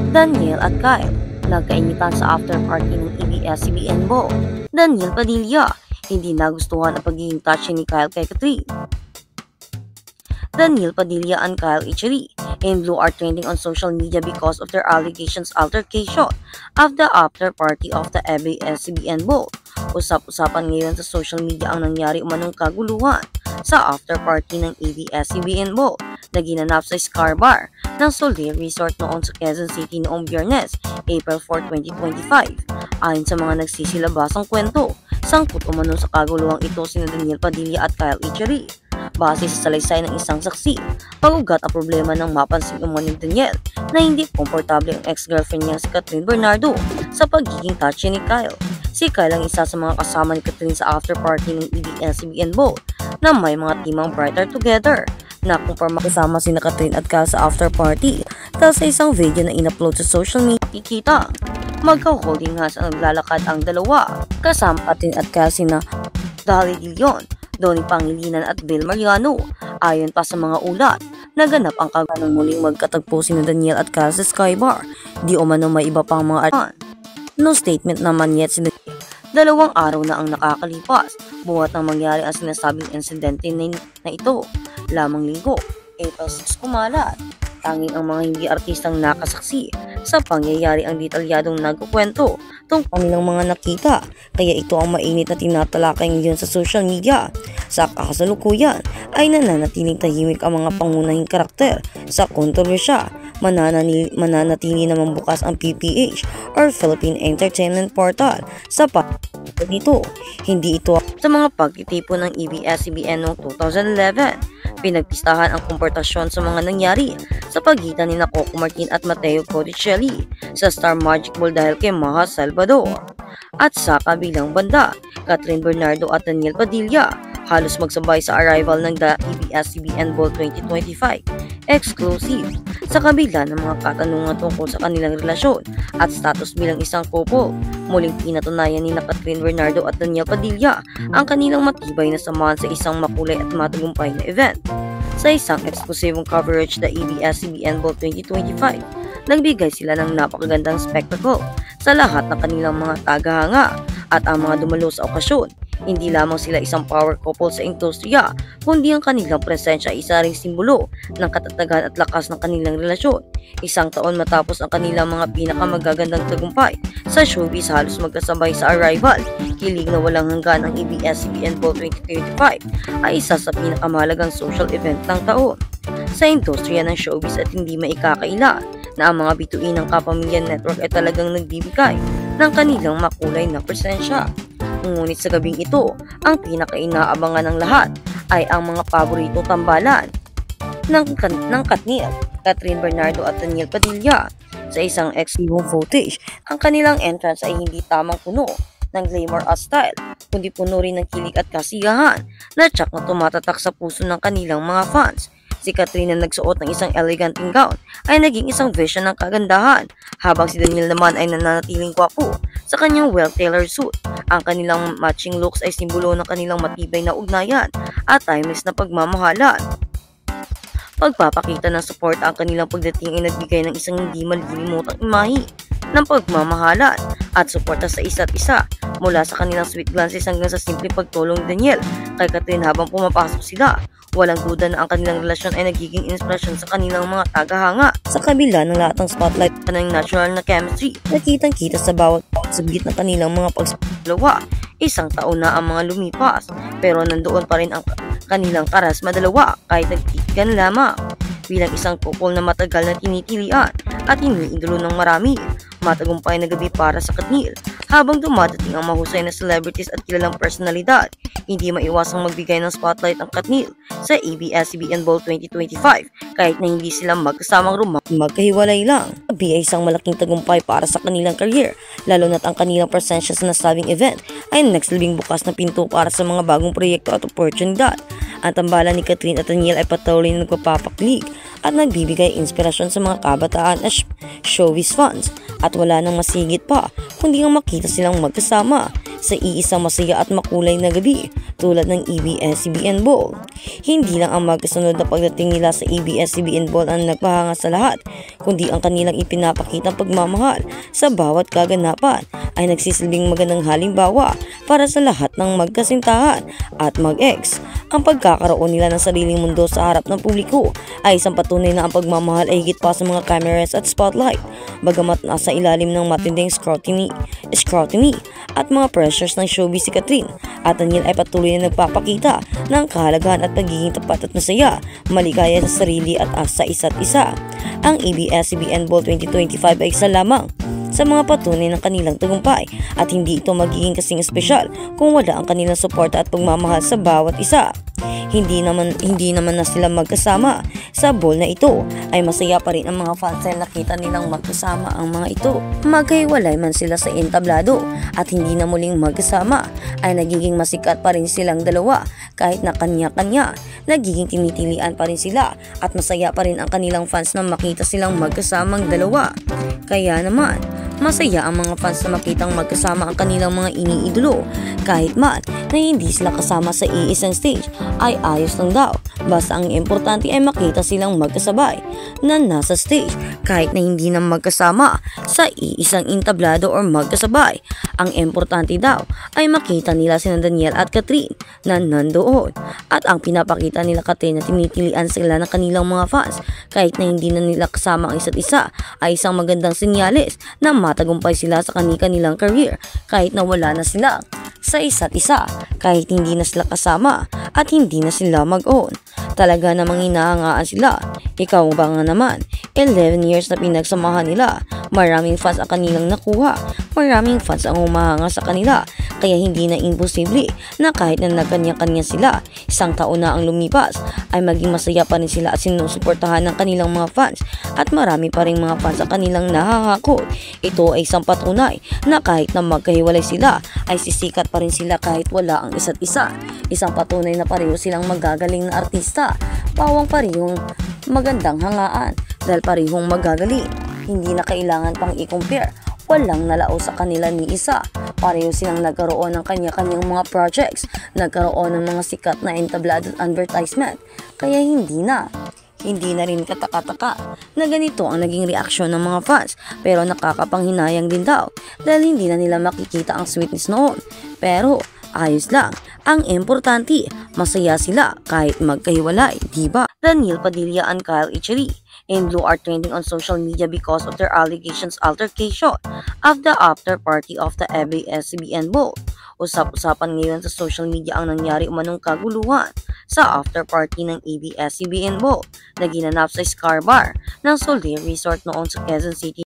Daniel at Kyle nagkainitan sa after party ng ABS-CBN Ball. Daniel Padilla hindi nagustuhan ang pagiging touchy ni Kyle kay Kathryn. Daniel Padilla and Kyle Echery in blue are trending on social media because of their allegations altercation of the after party of the ABS-CBN Ball. Usap-usapan ngayon sa social media ang nangyari umanong kaguluhan sa after party ng ABS-CBN Ball na ginanap sa Scar Bar ng Soleil Resort noon sa Quezon City noong Biyernes, April 4, 2025. Ayon sa mga nagsisilabasang kwento, sangkot umano sa kaguluhang ito sina Daniel Padilla at Kyle Echery. Base sa salaysay ng isang saksi, pag-ugat ang problema ng mapansin umano ni Daniel na hindi komportable ang ex-girlfriend niya si Kathryn Bernardo sa pagiging touchy ni Kyle. Si Kyle ang isa sa mga kasama ni Kathryn sa after party ng ABS-CBN Ball na may mga timang Brighter Together na kumpirma kasama sina Kathryn at Kyle sa after party. Dahil sa isang video na in-upload sa social media, kikita magka-holding hands ang naglalakad ang dalawa kasama Kathryn at Kyle sina Dali Dillon, Donnie Pangilinan at Bill Mariano. Ayon pa sa mga ulat, naganap ang kaganang muling magkatagpo sina Daniel at Kyle sa Sky Bar. Di umano may iba pang mga artisan. No statement naman yet si Daniel. 2 araw na ang nakakalipas buhat nang mangyari ang sinasabing insidente na ito. Lamang linggo, April 6 kumalat. Tanging ang mga hindi artistang nakasaksi sa pangyayari ang detalyadong nagkukwento tungkol kanilang mga nakita, kaya ito ang mainit na tinatalakay ngayon sa social media. Sa kasalukuyan ay nananatiling tahimik ang mga pangunahing karakter sa kontrobersya. Mananatili naman bukas ang PPH or Philippine Entertainment Portal sa dito. Hindi ito sa mga pagtitipon ng ABS-CBN noong 2011. Pinagpistahan ang komportasyon sa mga nangyari sa pagitan ni Coco Martin at Mateo Codicelli sa Star Magic Ball dahil kay Maha Salvador. At sa kabilang banda, Kathryn Bernardo at Daniel Padilla halos magsabay sa arrival ng ABS-CBN Ball 2025 exclusive sa kabila ng mga katanungan tungkol sa kanilang relasyon at status bilang isang couple. Muling pinatunayan ni Kathryn Bernardo at Daniel Padilla ang kanilang matibay na samahan sa isang makulay at matagumpay na event. Sa isang eksklusibong coverage na ABS-CBN Ball 2025, nagbigay sila ng napakagandang spectacle sa lahat ng kanilang mga tagahanga at ang mga dumalo sa okasyon. Hindi lamang sila isang power couple sa industriya, kundi ang kanilang presensya ay isa ring simbolo ng katatagan at lakas ng kanilang relasyon. Isang taon matapos ang kanilang mga pinakamagagandang tagumpay sa showbiz, halos magkasabay sa arrival. Kilig na walang hanggan ang ABS-CBN Ball 2025 ay isa sa pinakamahalagang social event ng taon sa industriya ng showbiz at hindi maikakaila na ang mga bituin ng Kapamilya Network ay talagang nagbibigay ng kanilang makulay na presensya. Ngunit sa gabing ito, ang pinakainaabangan ng lahat ay ang mga paborito tambalan ng Kathryn, Bernardo at Daniel Padilla. Sa isang exclusive footage, ang kanilang entrance ay hindi tamang puno ng glamour at style, kundi puno rin ng kilig at kasiyahan na tsak na tumatatak sa puso ng kanilang mga fans. Si Kathryn na nagsuot ng isang eleganteng gown ay naging isang vision ng kagandahan, habang si Daniel naman ay nananatiling gwapo sa kanyang well-tailored suit. Ang kanilang matching looks ay simbolo ng kanilang matibay na ugnayan at timeless na pagmamahalan. Pagpapakita ng suporta ang kanilang pagdating ay nagbigay ng isang hindi malilimutang imahe ng pagmamahalan at suporta sa isa't isa, mula sa kanilang sweet glances hanggang sa simpleng pagtulong ni Daniel kay Kathryn habang pumapasok sila. Walang duda na ang kanilang relasyon ay nagiging inspirasyon sa kanilang mga tagahanga. Sa kabila ng lahat ng spotlight ng natural na chemistry, nakitang-kita sa bawat sabit ng kanilang mga pagsalawa. Isang taon na ang mga lumipas, pero nandoon pa rin ang kanilang karasma dalawa kahit nagtitigan lamang. Bilang isang couple na matagal na tinitilian at iniidolo ng marami, matagumpay na gabi para sa Kathryn. Habang dumadating ang mahusay na celebrities at kilalang personalidad, hindi maiwasang magbigay ng spotlight ang Kathryn sa ABS-CBN Ball 2025 kahit na hindi sila magkasamang magkahiwalay lang. Gabi ay isang malaking tagumpay para sa kanilang career, lalo na't ang kanilang presensya sa nasabing event ay nagsilbing bukas na pinto para sa mga bagong proyekto at oportunidad. Ang tambalan ni Kathryn at Daniel ay patuloy na nagpapaklig at nagbibigay inspirasyon sa mga kabataan at showbiz fans, at wala nang masigit pa kundi ang makita silang magkasama sa iisang masaya at makulay na gabi tulad ng ABS-CBN Bowl. Hindi lang ang magkasunod na pagdating nila sa ABS-CBN Bowl ang nagpahanga sa lahat, kundi ang kanilang ipinapakitang pagmamahal sa bawat kaganapan ay nagsisilbing magandang halimbawa para sa lahat ng magkasintahan at mag-ex. Ang pagkakaroon nila ng sariling mundo sa harap ng publiko ay isang patunay na ang pagmamahal ay higit pa sa mga cameras at spotlight, bagamat nasa ilalim ng matinding scrutiny at mga pressures ng showbiz si Catherine at Daniel ay patuloy na nagpapakita ng kahalagahan at pagiging tapat at masaya, maligaya sa sarili at sa isa't isa. Ang ABS-CBN Bowl 2025 ay isa lamang sa mga patunay ng kanilang tagumpay at hindi ito magiging kasing espesyal kung wala ang kanilang suporta at pagmamahal sa bawat isa. Hindi naman na sila magkasama sa bowl na ito ay masaya pa rin ang mga fans dahil nakita nilang magkasama ang mga ito. Magkahiwalay man sila sa entablado at hindi na muling magkasama ay nagiging masikat pa rin silang dalawa kahit na kanya-kanya. Nagiging tinitilian pa rin sila at masaya pa rin ang kanilang fans na makita silang magkasamang dalawa. Kaya naman, masaya ang mga fans na makitang magkasama ang kanilang mga iniidolo. Kahit man na hindi sila kasama sa iisang stage ay ayos lang daw. Basta ang importante ay makita silang magkasabay na nasa stage kahit na hindi na magkasama sa iisang entablado or magkasabay. Ang importante daw ay makita nila sina Daniel at Catherine na nandoon. At ang pinapakita nila Catherine na tinitilian sila ng kanilang mga fans kahit na hindi na nila kasama ang isa't isa ay isang magandang senyales na matagumpay sila sa kanilang career kahit na wala na sila sa isa't isa, kahit hindi na sila kasama at hindi na sila mag-on. Talaga namang hinahangaan sila. Ikaw ba nga naman, 11 years na pinagsamahan nila, maraming fans ang kanilang nakuha, maraming fans ang humahanga sa kanila, kaya hindi na imposible na kahit na nagkanya-kanya sila, isang taon na ang lumipas, ay maging masaya pa rin sila at sinusuportahan ng kanilang mga fans at marami pa rin mga fans ang kanilang nahahakot. Ito ay isang patunay na kahit na magkahiwalay sila, ay sisikat pa rin sila kahit wala ang isa't isa. Isang patunay na pareho silang magagaling na artista, pawang parehong magandang hangaan dahil parehong magagaling. Hindi na kailangan pang i-compare. Walang nalao sa kanila ni isa. Pareho silang nagkaroon ng kanya-kanyang mga projects, nagkaroon ng mga sikat na entablado advertisement. Kaya hindi na rin kataka-taka na ganito ang naging reaksyon ng mga fans, pero nakakapanghinayang din daw dahil hindi na nila makikita ang sweetness noon. Pero ayos lang. Ang importante, masaya sila kahit magkahiwalay, diba? Daniel Padilla and Kyle Echeri and Blue are trending on social media because of their allegations altercation of the after party of the ABS-CBN Bowl. Usap-usapan ngayon sa social media ang nangyari umanong kaguluhan sa after party ng ABS-CBN Bowl na ginanap sa Scar Bar ng Soleil Resort noon sa Quezon City.